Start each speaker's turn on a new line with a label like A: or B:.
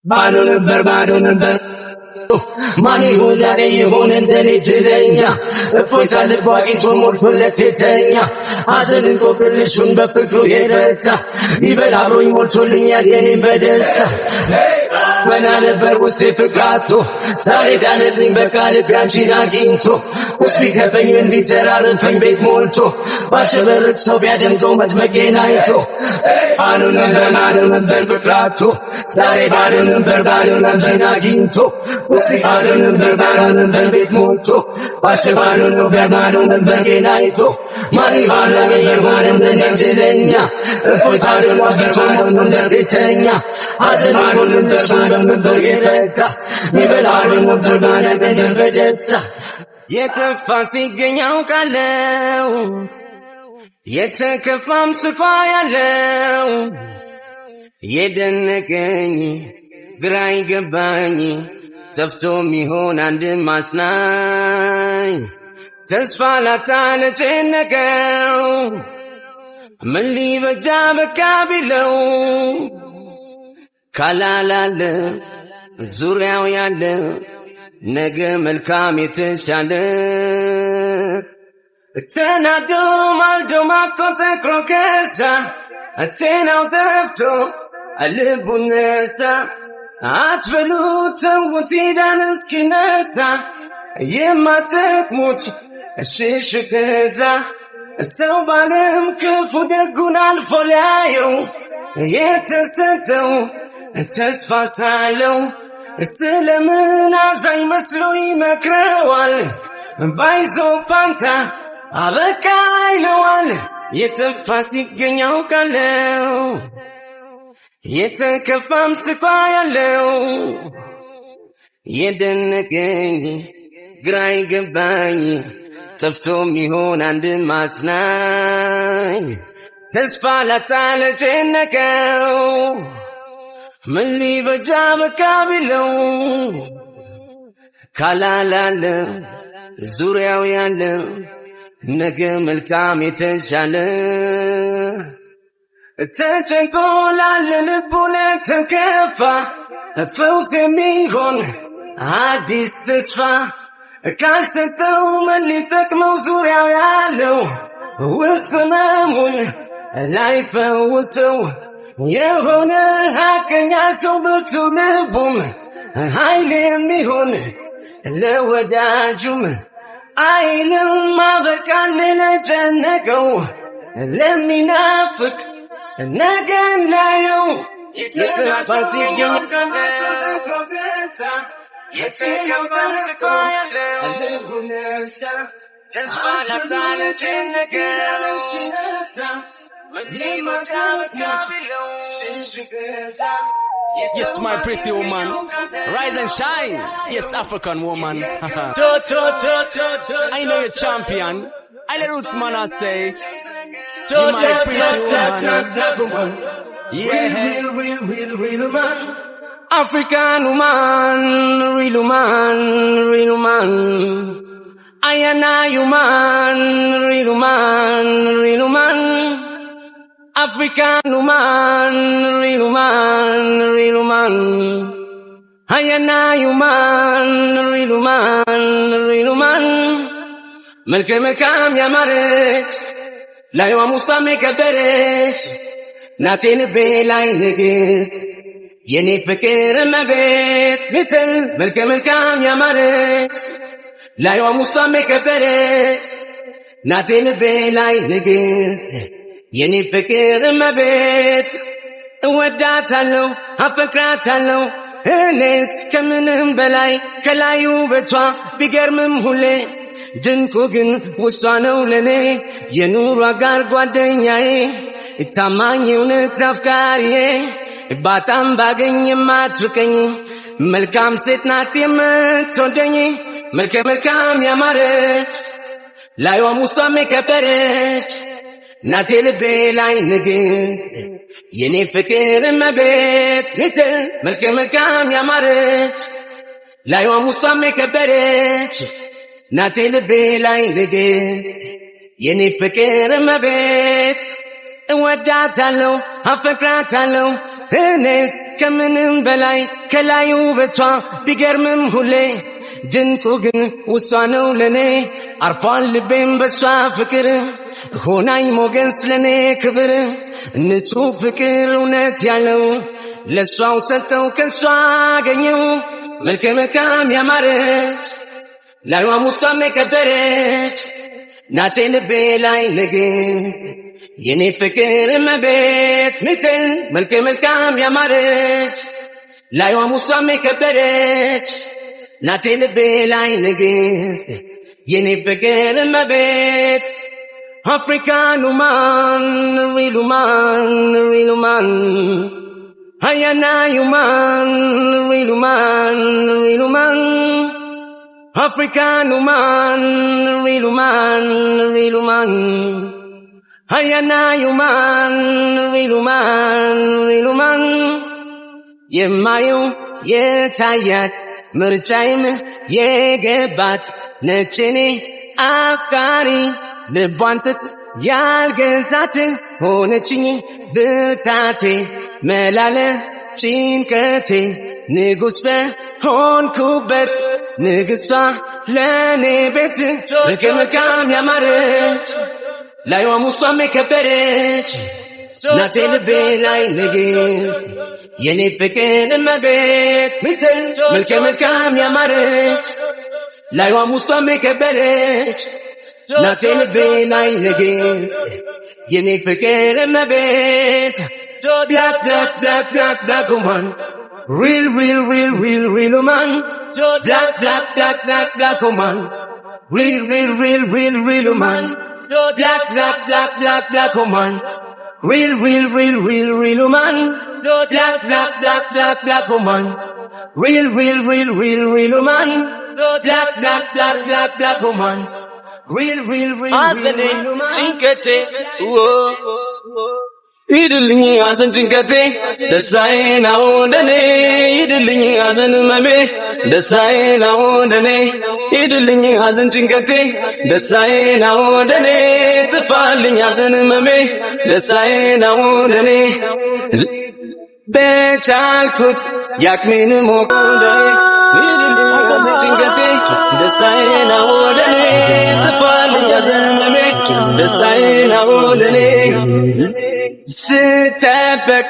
A: Bado number Money who's at a home and then it's a foot on the body to more to let it as an incorporation, but to create it. Even a room more to linear in Bedesta. When I never was difficult to started and it bring back all the branchina ginto. Who speak having in Vitera and Fang Big Molto. Bashaver so bad and go much Maganaito. I don't know Belgrato. Started Baron and Zinaginto. Who speak Baron and Big Molto. Bashaver so bad Baron and Maganaito. Marivana and the Nigeria. For Baron and the Titania. As an Baron and the Yet a fancy gang out yet a kafam squire Yeden again, grind bany, tough to me hon and in mas nine. Just Falatan a chain a girl. I'm a leave a job a cabilo. Kalalale, Zuriao yale, Nege melkam iteshale. Tenado maldoma conte croquesa, a ten out of a libunesa, at veluta wutidan skinesa, yematek much, a shishukeza, a selvanem kufuder gunal foliayo, yet a settle. تسفى سالو سلمنا زي مسروي مكروال بايزو فانتا أبكاي لوال يتفاسي جنيو كالو يتكفام سكايا لو يدنكي غراي جباني تفتومي هون عند الماسناي تسفى لتالي جنكو من لي بجام كاملو كالالا زوريا ويالا نجم الكامي تنشالا تنشنقول على البولة تنكفى فوزي ميهون عاديس تشفى كان ستو من اللي تكمو زوريا ويالو وسط مامون لا يفوسو يهونا هكا يصوبتو مبوم هايلي ميهون لوداجم عيلم ما بكان لجنكو لمي نافك نجن لا يوم يتفاسي يوم يتكفى اللبنسا تسفى لبنان جنكو
B: Yes, my pretty woman, rise and shine. Yes, African woman. I know you're champion. I let Ruth man say, you my pretty woman. Yeah,
A: real man. African woman, real man. I and I, human, real man. African woman, real man. I and I, human, real man. Melkem ya marriage, la yo musta make a berech. Not in a bay like niggas. Yeni fikir mabet, little melkem ya marriage. La yo musta make a berech. Not in a bay like niggas. Yeni fikir mabet ወዳታለው አፈቅራታለው እኔስ ከምንም በላይ ከላዩ በቷ ቢገርምም ሁሌ ድንቁ ግን ውስጧ ነው ለኔ የኑሮ አጋር ጓደኛዬ ታማኝ እውነት አፍቃሪዬ ባጣም ባገኝ የማትርቀኝ መልካም ሴት ናት የምትወደኝ መልካም ያማረች ላይዋም ውስጧም የከበረች ናቴ ልቤ ላይ ንግሥት የኔ ፍቅር እመቤት መልካም ያማረች ላይዋም ውስጧም የከበረች ናቴ ልቤ ላይ ንግሥት የኔ ፍቅር እመቤት እወዳታለሁ አፈቅራታለሁ እኔስ ከምንም በላይ ከላይ ውበቷ ቢገርምም ሁሌ ድንቁ ግን ውስጧ ነው ለኔ አርፏል ልቤም በሷ ፍቅር ሆናኝ ሞገስ ለኔ ክብር ንጹህ ፍቅር እውነት ያለው ለሷው ሰጠው ከሷ አገኘው መልከ መልካም ያማረች ላይዋም ውስጧም የከበረች ናቴ ልቤ ላይ ንግሥት የኔ ፍቅር እመቤት ምትል መልከ መልካም ያማረች ላይዋም ውስጧም የከበረች ናቴ ልቤ ላይ ንግሥት የኔ ፍቅር እመቤት African woman, real woman, Hayana woman, real woman, African woman, real woman, Hayana woman, real woman, Yemayu, Yetayat, Murchaim, Yegebat, Nechini, Afghani, ልቧንትት ያልገዛት ሆነችኝ ብርታቴ መላለ ጭንቀቴ ንጉሥ በሆንኩበት ንግሥቷ ለኔ ቤት መልከ መልካም ያማረች ላይዋም ውስጧም የከበረች ናቴ ልቤ ላይ ንግሥት የኔ ፍቅር እመቤት ምትል መልከ መልካም ያማረች ላይዋም ውስጧም የከበረች ናቴ ልቤ ላይ ንግሥት የኔ ፍቅር እመቤት Black, black, black, black, black woman Real woman Black, black, black, black, black woman Real woman Black, black, black, black, black woman Real woman Black, black, black, black, black woman Real woman Black, black, black, black, black woman
B: Azene chinkete idilini azen chinkete desae na ondane idilini azen mame desae na ondane idilini azen chinkete desae na ondane tfalini azen mame desae na ondane bechalkut yakmin mokondane idilini azen chinkete desae na ondane ደስታዬ ነው ለኔ ስተበቅ